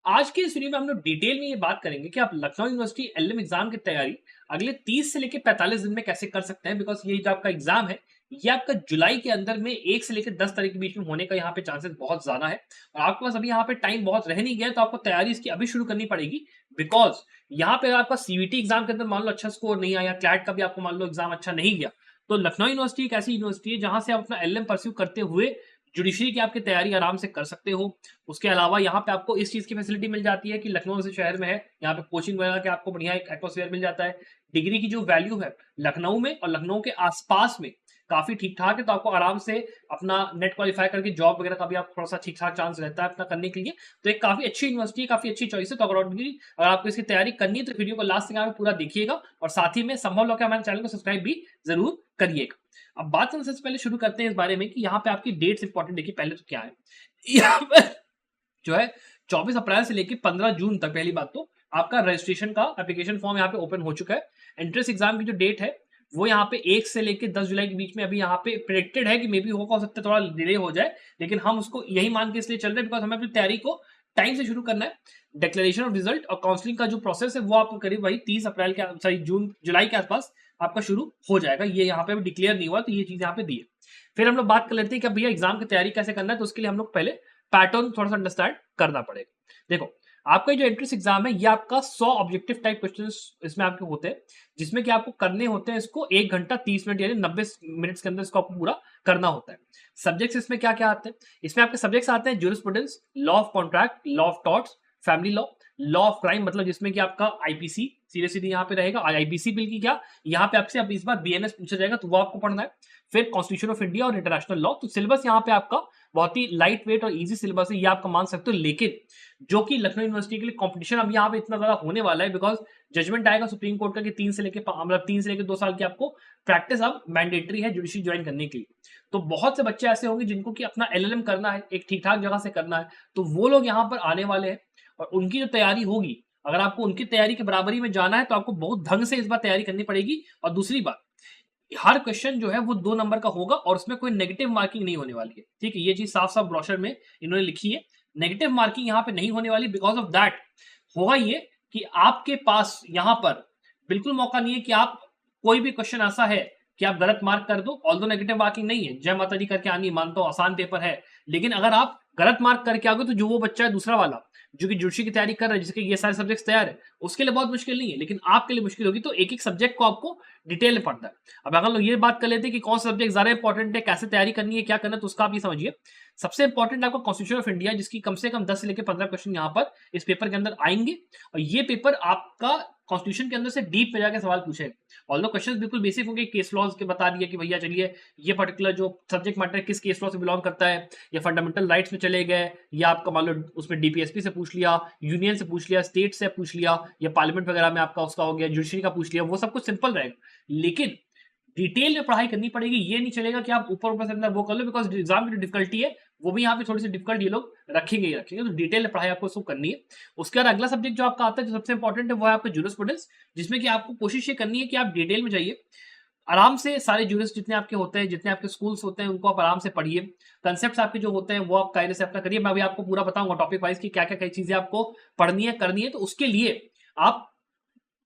आज के इस वीडियो में हम लोग डिटेल में ये बात करेंगे कि आप लखनऊ यूनिवर्सिटी एलएम एग्जाम की तैयारी अगले 30 से लेकर 45 दिन में कैसे कर सकते हैं। बिकॉज ये जो आपका एग्जाम है ये आपका जुलाई के अंदर में 1 से लेकर 10 तारीख के बीच में होने का यहाँ पे चांसेस बहुत ज्यादा है। और आपके पास अभी यहाँ पे टाइम बहुत रह नहीं गया है, तो आपको तैयारी इसकी अभी शुरू करनी पड़ेगी। बिकॉज यहाँ पे आपका सीवीटी एग्जाम के अंदर मान लो अच्छा स्कोर नहीं आया, क्लैट का भी आपको मान लो एग्जाम अच्छा नहीं गया, तो लखनऊ यूनिवर्सिटी एक ऐसी यूनिवर्सिटी है जहां से आप अपना एलएम परस्यू करते हुए जुडिशरी की आपकी तैयारी आराम से कर सकते हो। उसके अलावा यहाँ पे आपको इस चीज की फैसिलिटी मिल जाती है कि लखनऊ जैसे शहर में है, यहाँ पे कोचिंग वगैरह के आपको बढ़िया एक एटमोसफियर मिल जाता है। डिग्री की जो वैल्यू है लखनऊ में और लखनऊ के आसपास में काफी ठीक ठाक है, तो आपको आराम से अपना नेट क्वालिफाई करके जॉब वगैरह का भी आप थोड़ा सा ठीक ठाक चांस रहता है अपना करने के लिए। तो एक काफी अच्छी यूनिवर्सिटी है, काफी अच्छी चॉइस है। तो अगर आपको इसकी तैयारी करनी है तो वीडियो को लास्ट तक पूरा देखिएगा और साथ ही में संभव हो हमारे चैनल को सब्सक्राइब भी जरूर करिएगा। अब बात करने से पहले शुरू करते हैं इस बारे में कि यहाँ पे आपकी डेट्स इंपॉर्टेंट देखिए। पहले तो क्या है यहाँ पे जो है 24 अप्रैल से लेकर 15 जून तक पहली बात तो आपका रजिस्ट्रेशन का एप्लीकेशन फॉर्म यहाँ पे ओपन हो चुका है। एंट्रेंस एग्जाम की जो डेट है वो यहाँ पे 1 से लेकर 10 जुलाई के बीच में अभी यहाँ पे प्रेडिक्टेड है कि मे बी हो सकता है थोड़ा डिले हो जाए, लेकिन हम उसको यही मान के इसलिए चल रहे हैं बिकॉज हमें अपनी तैयारी को टाइम से शुरू करना है। डिक्लेरेशन ऑफ रिजल्ट और काउंसलिंग का जो प्रोसेस है वो आपको करीब वही 30 अप्रैल के सॉरी जून जुलाई के आसपास आपका शुरू हो जाएगा। ये यहाँ पे अभी डिक्लेयर नहीं हुआ, तो ये चीज यहाँ पे दी है। फिर हम लोग बात कर लेते हैं कि भैया एग्जाम की तैयारी कैसे करना है, तो उसके लिए हम लोग पहले पैटर्न थोड़ा सा अंडरस्टैंड करना पड़ेगा। देखो, आपका जो एंट्रेंस एग्जाम है ये आपका 100 ऑब्जेक्टिव टाइप क्वेश्चंस इसमें आपके होते हैं, जिसमें कि आपको करने होते हैं इसको 1 घंटा 30 मिनट यानी 90 मिनट्स के अंदर इसको आपको पूरा करना होता है। सब्जेक्ट्स इसमें क्या क्या आते हैं? इसमें आपके सब्जेक्ट्स आते हैं jurisprudence, law of contract, law of torts, family law of crime, मतलब जिसमें कि आपका आईपीसी सीधे सीधे यहाँ पे रहेगा। आईपीसी बिल की क्या यहाँ पे आपसे अब इस बार बीएनएस पूछा जाएगा, तो वो आपको पढ़ना है। फिर कॉन्स्टिट्यूशन ऑफ इंडिया और इंटरनेशनल लॉ। तो सिलेबस यहाँ पे आपका बहुत ही लाइट वेट और इजी सिलेबस है, ये आपका मान सकते हो। लेकिन जो कि लखनऊ यूनिवर्सिटी के लिए कंपटीशन अब यहाँ पे इतना ज्यादा होने वाला है बिकॉज जजमेंट आएगा सुप्रीम कोर्ट का कि 3 से लेकर 2 साल की आपको प्रैक्टिस अब मैंडेटरी है जुडिशरी ज्वाइन करने के लिए। तो बहुत से बच्चे ऐसे होंगे जिनको कि अपना एलएलएम करना है, एक ठीक ठाक जगह से करना है, तो वो लोग यहाँ पर आने वाले हैं और उनकी जो तैयारी होगी, अगर आपको उनकी तैयारी के बराबरी में जाना है तो आपको बहुत ढंग से इस बार तैयारी करनी पड़ेगी। और दूसरी बात, हर क्वेश्चन जो है वो 2 नंबर का होगा और उसमें कोई नेगेटिव मार्किंग नहीं होने वाली है। ठीक है, ये चीज साफ साफ ब्रोशर में इन्होंने लिखी है। नेगेटिव मार्किंग यहाँ पे नहीं होने वाली। बिकॉज ऑफ दैट होगा ये कि आपके पास यहाँ पर बिल्कुल मौका नहीं है कि आप कोई भी क्वेश्चन ऐसा है कि आप गलत मार्क कर दो। ऑल्दो नेगेटिव मार्किंग नहीं है, जय माता दी करके आनी, मानता हूं आसान पेपर है, लेकिन अगर आप गलत मार्क करके आओगे तो जो वो बच्चा है दूसरा वाला जो कि जुडिशरी की तैयारी कर रहा है, जिसके ये सारे सब्जेक्ट्स तैयार है, उसके लिए बहुत मुश्किल नहीं है, लेकिन आपके लिए मुश्किल होगी। तो एक एक सब्जेक्ट को आपको डिटेल में पढ़ना है। अब अगर लोग ये बात कर लेते हैं कि कौन सा सब्जेक्ट ज्यादा इंपॉर्टेंट है, कैसे तैयारी करनी है, क्या करना है, तो उसका आप ये समझिए। सबसे इंपॉर्टेंट आपका कॉन्स्टिट्यूशन ऑफ इंडिया, जिसकी कम से कम 10 से लेकर 15 क्वेश्चन यहाँ पर इस पेपर के अंदर आएंगे। और ये पेपर आपका कॉन्स्टिट्यूशन के अंदर से डीप में जाकर सवाल पूछेगा। ऑल्दो क्वेश्चन बिल्कुल बेसिक होंगे, केस लॉज के बता दिया कि भैया चलिए ये पर्टिकुलर जो सब्जेक्ट मैटर है किस केस लॉ से बिलोंग करता है, या फंडामेंटल राइट्स में चले गए, या आपका मान लो उसमें डीपीएसपी से पूछ लिया, यूनियन से पूछ लिया, स्टेट से पूछ लिया, या पार्लियामेंट वगैरह में आपका उसका हो गया, जुडिशरी का पूछ लिया, वो सब कुछ सिंपल रहेगा। लेकिन डिटेल में पढ़ाई करनी पड़ेगी। ये नहीं चलेगा कि आप ऊपर ऊपर से अंदर वो कर लो, बिकॉज एग्जाम की जो डिफिकल्टी है वो भी यहाँ पे थोड़ी सी डिफिकल्ट ये लोग रखेंगे ही रखेंगे। तो डिटेल में पढ़ाई आपको उसको करनी है। उसके बाद अगला सब्जेक्ट जो आपका आता है, जो सबसे इंपॉर्टेंट है, वो है आपका ज्यूरिस्प्रूडेंस, जिसमें कि आपको कोशिश ये करनी है कि आप डिटेल में जाइए, आराम से सारे ज्यूरिस्ट जितने आपके होते हैं, जितने आपके स्कूल्स होते हैं, उनको आप आराम से पढ़िए। कंसेप्ट्स आपके जो होते हैं वो आप कायदे से अपना करिए। मैं अभी आपको पूरा बताऊंगा टॉपिक वाइज की क्या क्या चीजें आपको पढ़नी है, करनी है। तो उसके लिए आप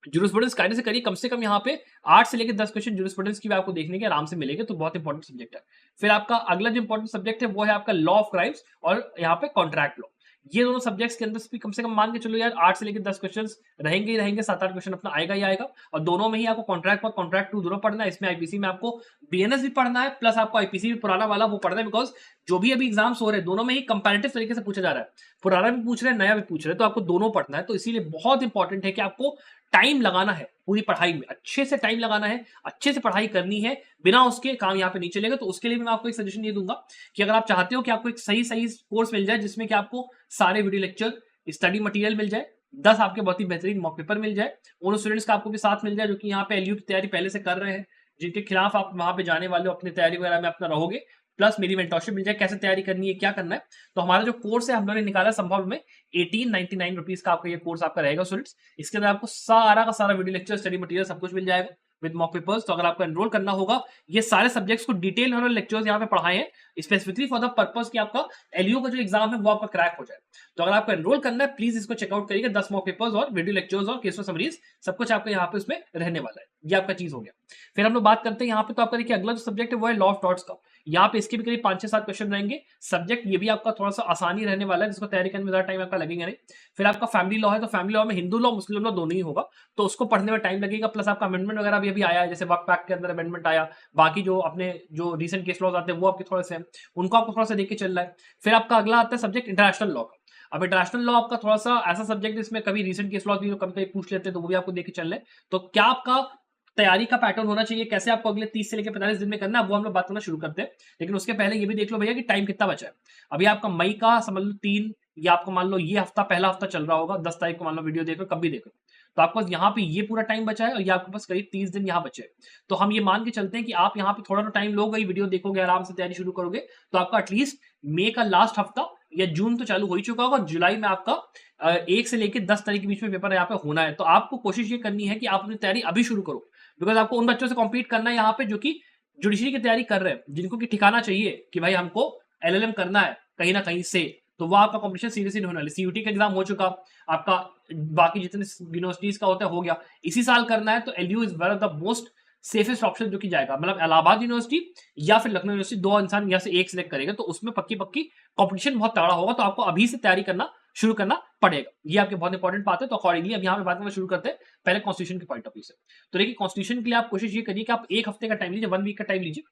ज्यूरिस्प्रूडेंस कायदे से करिए। कम से कम यहाँ पे 8 से लेकर 10 क्वेश्चन ज्यूरिस्प्रूडेंस की भी आपको देखने के आराम से मिलेंगे, तो बहुत इंपॉर्टेंट सब्जेक्ट है। फिर आपका अगला जो इंपॉर्टेंट सब्जेक्ट है वो है आपका लॉ ऑफ क्राइम्स और यहाँ पे कॉन्ट्रैक्ट लॉ। ये दोनों सब्जेक्ट्स के अंदर भी कम से कम मान के चलो यार 8 से लेकर 10 क्वेश्चन रहेंगे ही रहेंगे, 7-8 क्वेश्चन अपना आएगा ही आएगा। और दोनों में ही आपको कॉन्ट्रैक्ट और कॉन्ट्रैक्ट टू दोनों पढ़ना है। इसमें आईपीसी में आपको बीएनएस भी पढ़ना है, प्लस आपको आईपीसी भी पुराना वाला वो पढ़ना है। बिकॉज जो भी अभी एग्जाम्स हो रहे हैं दोनों में ही कंपैरेटिव तरीके से पूछा जा रहा है, पुराना भी पूछ रहे हैं, नया भी पूछ रहे हैं, तो आपको दोनों पढ़ना है। तो इसीलिए बहुत इंपॉर्टेंट है कि आपको टाइम लगाना है पूरी पढ़ाई में, अच्छे से टाइम लगाना है, अच्छे से पढ़ाई करनी है, बिना उसके काम यहाँ पे नहीं चलेगा। तो उसके लिए मैं आपको एक सजेशन ये दूंगा कि अगर आप चाहते हो कि आपको एक सही सही कोर्स मिल जाए जिसमें कि आपको सारे वीडियो लेक्चर, स्टडी मटेरियल मिल जाए, 10 आपके बहुत ही बेहतरीन मॉक पेपर मिल जाए, उन स्टूडेंट्स का आपको भी साथ मिल जाए जो कि यहाँ पे एलयू की तैयारी पहले से कर रहे हैं, जिनके खिलाफ आप वहां पे जाने वाले हो, अपनी तैयारी वगैरह में अपना रहोगे, प्लस मेरी मेंटरशिप मिल जाए, कैसे तैयारी करनी है, क्या करना है। तो हमारा जो कोर्स है हम लोगों ने निकाला संभव में 1899 रुपीज का आपका ये कोर्स आपका रहेगा स्टूडेंट्स। इसके अंदर आपको सारा का सारा वीडियो लेक्चर, स्टडी मटेरियल सब कुछ मिल जाएगा। With mock papers. तो अगर आपको एनरोल करना होगा, ये सारे सब्जेक्ट्स को डिटेल में लेक्चर्स यहाँ पे पढ़ाए हैं स्पेसिफिकली फॉर द पर्पस कि आपका एलयू का जो एग्जाम है वो आपका क्रैक हो जाए। तो अगर आपको एनरोल करना है प्लीज इसको चेकआउट करिएगा। 10 मॉक पेपर्स और वीडियो लेक्चर्स और केस समरीज सब कुछ आपको यहाँ पे उसमें रहने वाला है। ये आपका चीज हो गया। फिर हम लोग बात करते हैं यहाँ पे, तो आपका देखिए अगला जो सब्जेक्ट है वो है लॉ ऑफ टॉर्ट्स का। यहाँ पे इसके भी करीब 5-6-7 क्वेश्चन रहेंगे। सब्जेक्ट ये भी आपका थोड़ा सा आसानी रहने वाला है, जिसको तैयारी करने में ज्यादा टाइम आपका लगेगा नहीं। फिर आपका फैमिली लॉ है, तो फैमिली लॉ में हिंदू लॉ मुस्लिम लॉ दोनों ही होगा, तो उसको पढ़ने में टाइम लगेगा। प्लस आपका अमेंडमेंट वगैरह भी अभी आया है, जैसे वक्फ एक्ट के अंदर अमेंडमेंट आया, बाकी जो अपने जो रिसेंट केस लॉज आते हैं वो आपके थोड़े से हैं, उनको आपको थोड़ा सा देख के चलना है। फिर आपका अगला आता है सब्जेक्ट इंटरनेशनल लॉ का। अब इंटरनेशनल लॉ आपका थोड़ा सा ऐसा सब्जेक्ट है जिसमें कभी रिसेंट केस लॉ भी कभी कभी पूछ लेते हैं, तो वो भी आपको देख के चलना है। तो क्या आपका तैयारी का पैटर्न होना चाहिए, कैसे आपको अगले 30 से लेकर 45 दिन में करना है, वो हम लोग बात करना शुरू करते हैं। लेकिन उसके पहले ये भी देख लो भैया कि टाइम कितना बचा है। अभी आपका मई का समझ लो 3, या आपको मान लो ये हफ्ता पहला हफ्ता चल रहा होगा, 10 तारीख को मान लो वीडियो देखो, कब भी देखो, तो आपके पास यहाँ पे ये पूरा टाइम बचा है और ये आपके पास करीब 30 दिन यहाँ बचे। तो हम ये मान के चलते हैं कि आप यहाँ पे थोड़ा सा टाइम लोगे, वीडियो देखोगे, आराम से तैयारी शुरू करोगे, तो आपका एटलीस्ट मई का लास्ट हफ्ता या जून तो चालू हो ही चुका होगा, जुलाई में आपका 1 से लेकर 10 तारीख के बीच में पेपर यहाँ पे होना है। तो आपको कोशिश ये करनी है कि आप अपनी तैयारी अभी शुरू करो, बिकॉज आपको उन बच्चों से कॉम्पीट करना है यहाँ पे जो कि जुडिशरी की तैयारी कर रहे हैं, जिनको कि ठिकाना चाहिए कि भाई हमको एलएलएम करना है कहीं ना कहीं से। तो वो आपका कॉम्पिटिशन सीरियसली होने वाली। सीयूटी का एग्जाम हो चुका आपका, बाकी जितने यूनिवर्सिटीज का होता है हो गया, इसी साल करना है, तो LU is one of the most safest option जो कि जाएगा। मतलब इलाहाबाद यूनिवर्सिटी या फिर लखनऊ यूनिवर्सिटी, दो इंसान यहाँ से एक सिलेक्ट करेगा, तो उसमें पक्की पक्की कंपटीशन बहुत तगड़ा होगा। तो आपको अभी से तैयारी करना शुरू करना पड़ेगा। ये आपके बहुत इंपॉर्टेंट बात है। तो अकॉर्डिंगली अब यहाँ पे बात करना शुरू करते हैं पहले कॉन्स्टिट्यूशन के पॉइंट ऑफ व्यू से। तो देखिए कॉन्स्टिट्यूशन के लिए आप कोशिश ये करिए कि आप एक हफ्ते का टाइम लीजिए, 1 वीक का टाइम लीजिए,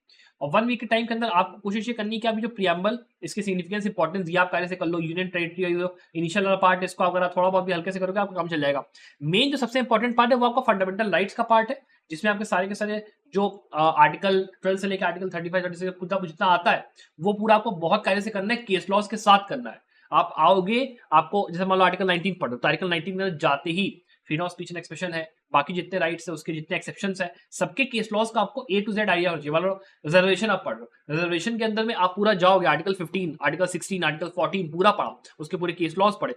और 1 वीक के टाइम के अंदर आपको कोशिश ये करनी है कि आप जो प्रियम्बल, इसकी सिग्निफिकेंस इंपॉर्टेंस ये आप पहले से कर लो। यूनियन टेरिटरी जो इनिशियल वाला पार्ट है, इसको अगर आप थोड़ा बहुत भी हल्के से करोगे आपका काम चल जाएगा। मेन जो सबसे इंपॉर्टेंट पार्ट है वो आपका फंडामेंटल राइट्स का पार्ट है, जिसमें आपके सारे के सारे जो आर्टिकल 12 से लेकर आर्टिकल 35 36 पूरा जितना आता है वो पूरा आपको बहुत कायदे से करना है, केस लॉज के साथ करना है। आप आओगे, आपको जैसे मान लो आर्टिकल 19 पढ़ो, तो आर्टिकल 19 में जाते ही freedom of speech and expression है, बाकी जितने राइट्स है उसके जितने एक्सेप्शंस है, सबके केस लॉज का आपको A to Z आइडिया होना चाहिए। मान लो रिजर्वेशन आप पढ़ रहे हो, रिजर्वेशन के अंदर में आप पूरा जाओगे, आर्टिकल 15, आर्टिकल 16, आर्टिकल 14 पूरा पढ़ा, उसके पूरे केस लॉज पढ़े,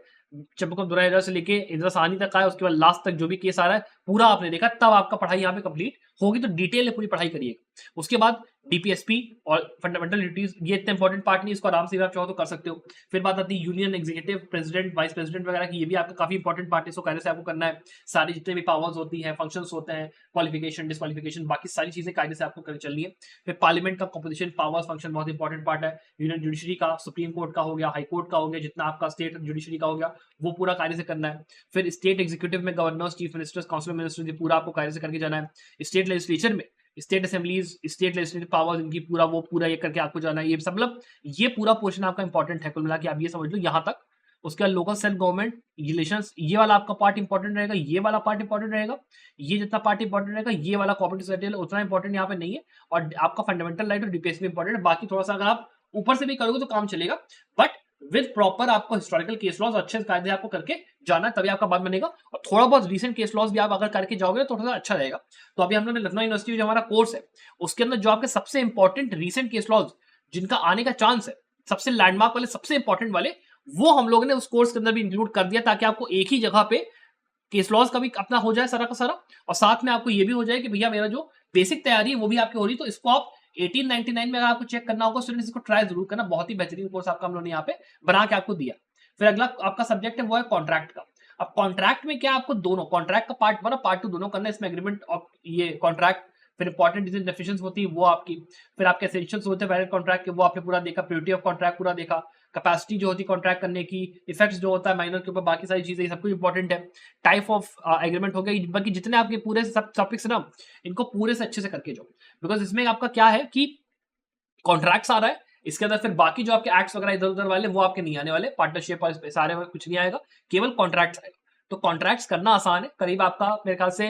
चंपक दुराइरा से लेके इंदिरा साहनी तक आए, उसके बाद लास्ट तक जो भी केस आ रहा है पूरा आपने देखा, तब आपका पढ़ाई यहाँ पे कंप्लीट होगी। तो डिटेल में पूरी पढ़ाई करिएगा। उसके बाद डीपीएसपी और फंडामेंटल ड्यूटीज, ये इतना इंपॉर्टेंट पार्ट नहीं, इसको आराम से आप चाहो तो कर सकते हो। फिर बात आती है union executive, president, vice president वगैरह की, ये भी आपका काफी इंपॉर्टेंट पार्ट है, इसको कायदे से आपको करना है। सारी जितने भी पावर्स होती हैं, फंक्शंस होते हैं, क्वालिफिकेशन, डिस्क्वालिफिकेशन, बाकी सारी चीजें कायदे से आपको चलनी है। फिर पार्लियामेंट का कंपोजिशन, पावर्स, फंक्शन बहुत इंपॉर्टेंट पार्ट है। यूनियन जुडिशरी का, सुप्रीम कोर्ट का हो गया, हाई कोर्ट का हो गया, जितना आपका स्टेट जुडिशरी का हो गया, वो पूरा कायदे से करना है। फिर स्टेट एग्जीक्यूटिव में governors, chief ministers, council ministers, ये पूरा आपको कायदे से करके जाना है। स्टेट लेजिस्लेचर में state assemblies, state legislative powers, इनकी पूरा ये करके आपको जाना है। ये सब मतलब ये पूरा पोर्शन आपका इंपॉर्टेंट है, कुल मिला के आप ये समझ लो यहाँ तक। उसके बाद लोकल सेल्फ गवर्नमेंट रिलेशंस, ये वाला आपका पार्ट इंपॉर्टेंट रहेगा, ये वाला पार्ट इंपॉर्टेंट रहेगा, ये जितना पार्ट इंपॉर्टेंट रहेगा, ये वाला कोऑपरेटिव सोसाइटी उतना इंपॉर्टेंट यहाँ पे नहीं है। और आपका फंडामेंटल राइट और डीपीएस भी इंपॉर्टेंट है। बाकी थोड़ा सा अगर आप ऊपर से भी करोगे तो काम चलेगा, बट विद प्रॉपर आपको हिस्टोरिकल केस लॉज अच्छे कायदे आपको करके जाना है, तभी आपका बात बनेगा। और थोड़ा बहुत रीसेंट केस लॉज भी आप अगर करके जाओगे तो थोड़ा सा अच्छा रहेगा। तो अभी हम लोग लखनऊ यूनिवर्सिटी जो हमारा कोर्स है उसके अंदर जो आपके सबसे इंपॉर्टेंट रीसेंट केस लॉज जिनका आने का चांस है, सबसे लैंडमार्क वाले, सबसे इंपॉर्टेंट वाले, वो हम लोगों ने उस कोर्स के अंदर भी इंक्लूड कर दिया, ताकि आपको एक ही जगह पे केस लॉज का भी अपना हो जाए सारा का सारा, और साथ में आपको ये भी हो जाए कि भैया मेरा जो बेसिक तैयारी है वो भी आपकी हो रही। तो इसको आप 1899 में अगर आपको चेक करना होगा स्टूडेंट्स, इसको ट्राई जरूर करना, बहुत ही बेहतरीन कोर्स आपका हम लोगों ने यहाँ पे बना के आपको दिया। फिर अगला आपका सब्जेक्ट है वो है कॉन्ट्रैक्ट का। अब कॉन्ट्रैक्ट में क्या आपको दोनों, कॉन्ट्रैक्ट का पार्ट 1 और पार्ट 2 दोनों करना है। इसमें एग्रीमेंट और ये कॉन्ट्रैक्ट, फिर इंपॉर्टेंट डिसीजन डेफिशिएंसी होती है वो आपकी, फिर आपके एसेंशियल्स होते हैं वैलिड कॉन्ट्रैक्ट के, वो आपने पूरा देखा, प्योरिटी ऑफ कॉन्ट्रैक्ट पूरा देखा, कैपेसिटी जो होती है कॉन्ट्रैक्ट करने की, इफेक्ट्स जो होता है माइनर के ऊपर, बाकी सारी चीजें, सब कुछ इंपॉर्टेंट है। टाइप ऑफ एग्रीमेंट हो गया, बाकी जितने आपके पूरे सब टॉपिक्स ना, इनको पूरे से अच्छे से करके जाओ, बिकॉज इसमें आपका क्या है कि कॉन्ट्रैक्ट्स आ रहा है, इसके अंदर फिर बाकी जो आपके एक्ट्स वगैरह इधर उधर वाले वो आपके नहीं आने वाले, पार्टनरशिप और सारे में कुछ नहीं आएगा, केवल कॉन्ट्रैक्ट्स आएगा। तो कॉन्ट्रैक्ट्स करना आसान है, करीब आपका मेरे ख्याल से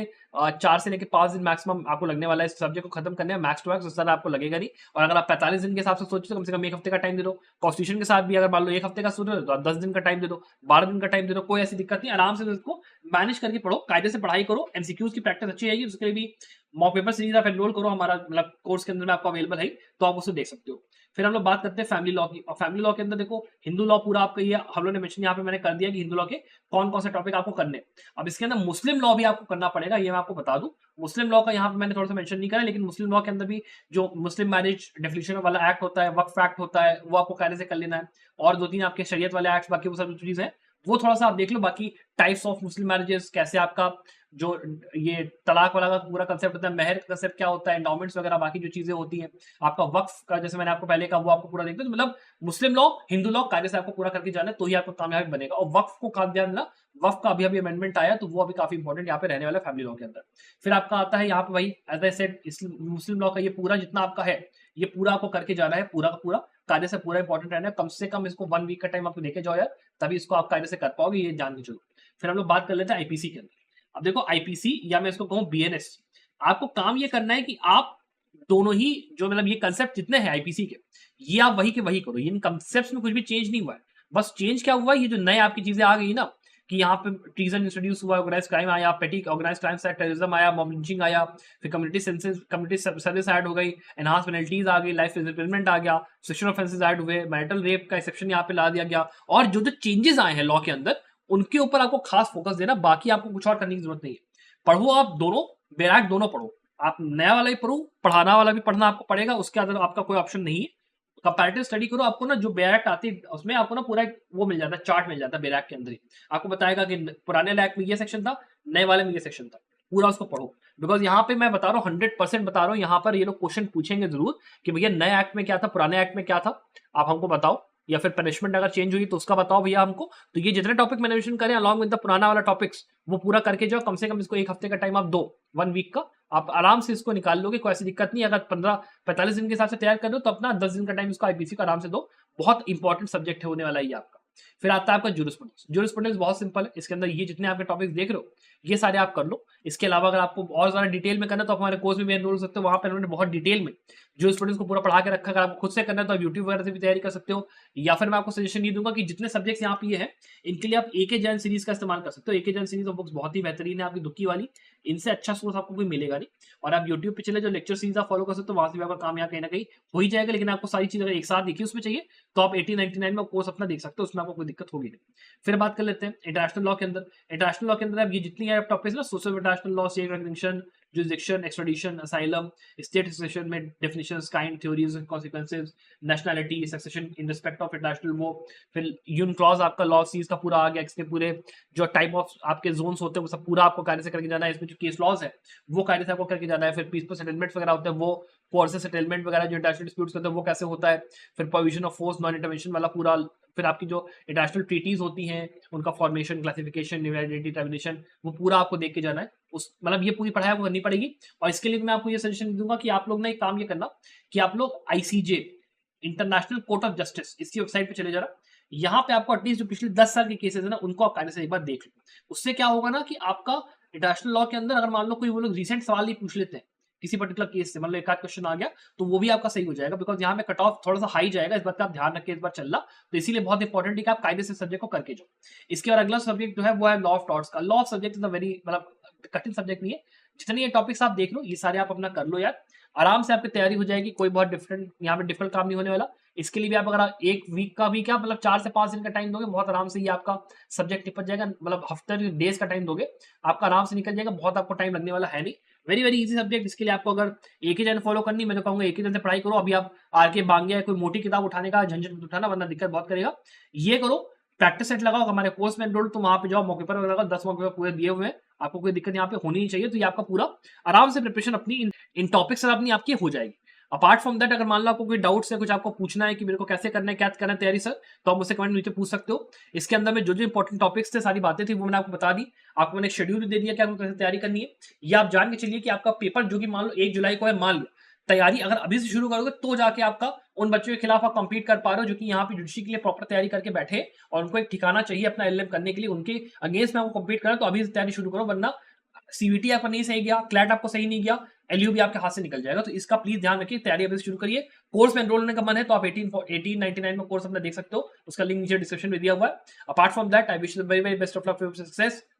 4 से लेकर 5 दिन मैक्सिमम आपको लगने वाला है इस सब्जेक्ट को खत्म करने में, मैक्स टू मैक्स, उससे ज्यादा आपको लगेगा नहीं। और अगर आप 45 दिन के हिसाब से सोचो तो कम से कम 1 हफ्ते का टाइम दे दो। कॉन्स्टिट्यूशन के साथ भी अगर मान लो 1 हफ्ते का सोचो तो आप 10 दिन का टाइम दे दो, 12 दिन का टाइम दे दो, कोई ऐसी दिक्कत नहीं, आराम से इसको मैनेज करके पढ़ो, कायदे से पढ़ाई करो, एमसीक्यूज की प्रैक्टिस अच्छी रहेगी, उसके लिए भी मॉक पेपर सीरीज आप एनरोल करो, हमारा मतलब कोर्स के अंदर में आपको अवेलेबल है, तो आप उसे देख सकते हो। फिर हम लोग बात करते हैं फैमिली लॉ की, और फैमिली लॉ के अंदर देखो हिंदू लॉ पूरा आपका ये हम लोग ने मेंशन यहाँ पे मैंने कर दिया कि हिंदू लॉ के कौन कौन से टॉपिक आपको करने हैं। अब इसके अंदर मुस्लिम लॉ भी आपको करना पड़ेगा, ये मैं आपको बता दूं। मुस्लिम लॉ का यहाँ पे मैंने थोड़ा सा मेंशन नहीं करा, लेकिन मुस्लिम लॉ के अंदर भी जो मुस्लिम मैरिज डेफिनेशन वाला एक्ट होता है, वक्फ एक्ट होता है, वो आपको कायदे से कर लेना है, और 2-3 आपके शरीयत वाले एक्ट, बाकी वो सब चीजें हैं वो थोड़ा सा आप देख लो। बाकी टाइप्स ऑफ मुस्लिम मैरिजेस, कैसे आपका जो ये तलाक वाला का पूरा कंसेप्ट होता है, मेहर का कंसेप्ट क्या होता है, एंडाउमेंट्स वगैरह बाकी जो चीजें होती हैं, आपका वक्फ का जैसे मैंने आपको पहले कहा वो आपको पूरा देखते हैं। तो मतलब मुस्लिम लॉ हिंदू लॉ कायदे से आपको पूरा करके जाना है, तो ही आपको कामयाबी बनेगा। और वक्फ को काफी ध्यान देना, वक्फ का अभी अभी अमेंडमेंट आया, तो वो अभी काफी इंपॉर्टेंट यहाँ पे रहने वाला है फैमिली लॉ के अंदर। फिर आपका आता है यहाँ पे वही as I said Muslim law का ये पूरा जितना आपका है, ये पूरा आपको करके जाना है, पूरा का पूरा कायदे से पूरा इंपॉर्टेंट रहना है। कम से कम इसको 1 वीक का टाइम आपको देके जाओ यार, तभी इसको आप कायदे से कर पाओगे, ये जान के चलो। फिर हम लोग बात कर लेते हैं आईपीसी के अंदर। अब देखो आईपीसी या मैं इसको कहूँ बीएनएस, आपको काम ये करना है कि आप दोनों ही जो मतलब ये कंसेप्ट जितने हैं आईपीसी के, ये आप वही के वही करो, इन कंसेप्ट में कुछ भी चेंज नहीं हुआ है। बस चेंज क्या हुआ है, ये जो नए आपकी चीजें आ गई ना, कि यहाँ पे ट्रीजन इंट्रोड्यूस हुआ, ऑर्गेनाइज क्राइम आया, पेटी ऑर्गेनाइज क्राइम से टेररिज्म आया, मॉब लिंचिंग आया, फिर कम्युनिटी सर्विस ऐड हो गई, एनहांस पेनल्टीज आ गई, लाइफ इम्प्रिजनमेंट आ गया, सेक्शुअल ऑफेंसेस ऐड हुए, मैरिटल रेप का एक्सेप्शन यहाँ पे ला दिया गया, और जो जो चेंजेस आए हैं लॉ के अंदर उनके ऊपर आपको खास फोकस देना, बाकी आपको कुछ और करने की जरूरत नहीं है। पढ़ो आप दोनों, बैराक दोनों पढ़ो, आप नया वाला ही पढ़ो, पढ़ाना वाला भी पढ़ना आपको पड़ेगा, उसके अंदर आपका कोई ऑप्शन नहीं है। कंपैरेटिव स्टडी करो, आपको ना जो बैराक आती है उसमें आपको ना पूरा एक वो मिल जाता है, चार्ट मिल जाता है बैराक के अंदर ही, आपको बताएगा कि पुराने लैक में ये सेक्शन था, नए वाले में ये सेक्शन था, पूरा उसको पढ़ो। बिकॉज यहाँ पे मैं बता रहा हूँ 100% बता रहा हूँ, यहाँ पर ये लोग क्वेश्चन पूछेंगे जरूर कि भैया नए एक्ट में क्या था, पुराने एक्ट में क्या था, आप हमको बताओ, या फिर पनिशमेंट अगर चेंज हुई तो उसका बताओ भैया हमको। तो ये जितने टॉपिक मैंने मेंशन करे अलॉन्ग विद द पुराना वाला टॉपिक्स, वो पूरा करके जाओ, कम से कम इसको 1 हफ्ते का टाइम आप दो, 1 वीक का, आप आराम से इसको निकाल लोगे, कोई ऐसी दिक्कत नहीं। अगर 15-45 दिन के हिसाब से तैयार कर दो तो अपना 10 दिन का टाइम इसको आईपीसी का आराम से दो, बहुत इंपॉर्टेंट सब्जेक्ट है होने वाला है आपका। फिर आता है आपका ज्यूरिस्प्रूडेंस। ज्यूरिस्प्रूडेंस बहुत सिंपल है, इसके अंदर ये जितने आपके टॉपिक्स देख रहे हो ये सारे आप कर लो। इसके अलावा अगर आपको और ज्यादा डिटेल में करना है तो आप हमारे कोर्स में भी एनरोल हो सकते हो, वहां पर उन्होंने बहुत डिटेल में ज्यूरिस्प्रूडेंस को पूरा पढ़ा के रखा है। अगर आपको खुद से करना है तो आप यूट्यूब वगैरह से भी तैयारी कर सकते हो, या फिर मैं आपको सजेशन ये दूंगा कि जितने सब्जेक्ट्स यहाँ पे ये हैं इनके लिए आप एके जैन सीरीज का इस्तेमाल कर सकते हो। एके जैन सीरीज ऑफ बुक्स बहुत ही बेहतरीन है आपकी दुक्की वाली, इनसे अच्छा सोर्स आपको कोई मिलेगा नहीं। और आप यूट्यूब पे चले जो लेक्चर सीरीज आप फॉलो कर सकते हो, वहां से भी आपका काम यहाँ कहीं ना कहीं हो ही जाएगा। लेकिन आपको सारी चीज अगर एक साथ देखिए उसमें चाहिए तो आप 1899 में कोर्स अपना देख सकते हो, उसमें आपको कोई दिक्कत होगी नहीं। फिर बात कर लेते हैं इंटरनेशनल लॉ के अंदर। इंटरनेशनल लॉ के अंदर आप ये जितनी टॉपिक्स ना, social international law, state recognition, jurisdiction, extradition, asylum, state succession में definitions, kind, theories and consequences, nationality, succession in respect of international law, फिर यून क्लॉज आपका लॉ सीज का पूरा आ गया, इसके पूरे जो टाइप ऑफ आपके जोन्स होते हैं वो सब पूरा आपको कायदे से करके जाना है। इसमें जो केस लॉज है वो कायदे से आपको करके जाना है। फिर पीसफुल सेटलमेंट वगैरह होते हैं, वो कोर्स सेटलमेंट वगैरह जो इंटरनेशनल डिस्प्यूट्स होते हैं वो कैसे होता है। फिर provision of force, non intervention वाला पूरा। फिर आपकी जो इंटरनेशनल ट्रीटीज होती हैं उनका फॉर्मेशन, क्लासिफिकेशन, न्यूमेरिटी, टर्मिनेशन, वो पूरा आपको देख के जाना है। उस मतलब ये पूरी पढ़ाई आपको करनी पड़ेगी। और इसके लिए मैं आपको ये सजेशन दूंगा कि आप लोग ना एक काम ये करना कि आप लोग ICJ, international court of justice, इसकी वेबसाइट पे चले जाना। यहाँ पे आपको एटलीस्ट जो पिछले 10 साल के केसेस है ना उनको आप कायदे से एक बार देख लो। उससे क्या होगा ना कि आपका इंटरनेशनल लॉ के अंदर अगर मान लो कोई वो लोग रिसेंट सवाल ही पूछ लेते हैं किसी पर्टिकुलर केस से, मतलब एक आध क्वेश्चन आ गया तो वो भी आपका सही हो जाएगा। बिकॉज यहाँ पे कट ऑफ थोड़ा सा हाई जाएगा, इस बात का आप ध्यान रखें, इस बार चलना। तो इसीलिए बहुत इंपॉर्टेंट है कि आप कायदे से सब्जेक्ट को करके जाओ। इसके बाद अगला सब्जेक्ट जो है वो है लॉ ऑफ टॉर्ट्स का। Law of subject is a very मतलब कठिन सब्जेक्ट नहीं है। जितने ये टॉपिक्स आप देख लो ये सारे आप अपना कर लो यार, आराम से आपकी तैयारी हो जाएगी। कोई बहुत डिफरेंट यहाँ पे डिफिकल्ट काम नहीं होने वाला। इसके लिए भी आप अगर 1 वीक का भी क्या मतलब 4 से 5 दिन का टाइम दोगे, बहुत आराम से ये आपका सब्जेक्ट निपट जाएगा। मतलब हफ्ते डेज का टाइम दोगे आपका आराम से निकल जाएगा, बहुत आपको टाइम लगने वाला है नहीं। Very very easy subject. इसके लिए आपको अगर एक ही जन फॉलो करनी, मैं तो कहूंगा एक ही जन से पढ़ाई करो। अभी आप आर के बांगे या कोई मोटी किताब उठाने का झंझट मत उठाना, वरना दिक्कत बहुत करेगा। ये करो, प्रैक्टिस सेट लगाओ, हमारे कोर्स में एनरोल, तो वहां पे जाओ, मौके पर लगाओ, 10 मौके पर पूरे दिए हुए हैं, आपको कोई दिक्कत यहाँ पे होनी नहीं चाहिए। तो ये आपका पूरा आराम से प्रिपरेशन अपनी इन टॉपिक्स से अपनी आपकी हो जाएगी। अपार्ट फ्रॉम दैट अगर मान लो आपको कोई डाउट्स है, कुछ आपको पूछना है कि मेरे को कैसे करना है, क्या करना है तैयारी सर, तो आप मुझसे कमेंट नीचे पूछ सकते हो। इसके अंदर में जो जो इंपॉर्टेंट टॉपिक्स थे, सारी बातें थी, वो मैंने आपको बता दी। आपको मैंने शेड्यूल दे दिया कि आपको कैसे तैयारी करनी है। या आप जान के चलिए कि आपका पेपर जो कि मान लो 1 जुलाई को है, मान लो तैयारी अगर अभी से शुरू करोगे तो जाके आपका उन बच्चों के खिलाफ आप कंपीट कर पा रहे हो जो कि यहाँ पे जुडिशरी के लिए प्रॉपर तैयारी करके बैठे और उनको एक ठिकाना चाहिए अपना एलएलएम करने के लिए। उनके अगेंस्ट में आपको कंपीट करना, तो अभी से तैयारी शुरू करो, वरना सीवीटी आपका नहीं सही गया, क्लैट आपको सही नहीं गया, एलयू भी आपके हाथ से निकल जाएगा। तो इसका प्लीज ध्यान रखिए, तैयारी अभी से शुरू करिए। कोर्स में एनरोल होने का मन है तो आप 1899 में कोर्स अपना देख सकते हो, उसका लिंक नीचे डिस्क्रिप्शन में दिया हुआ है। Apart from that I wish you very very best of luck for success.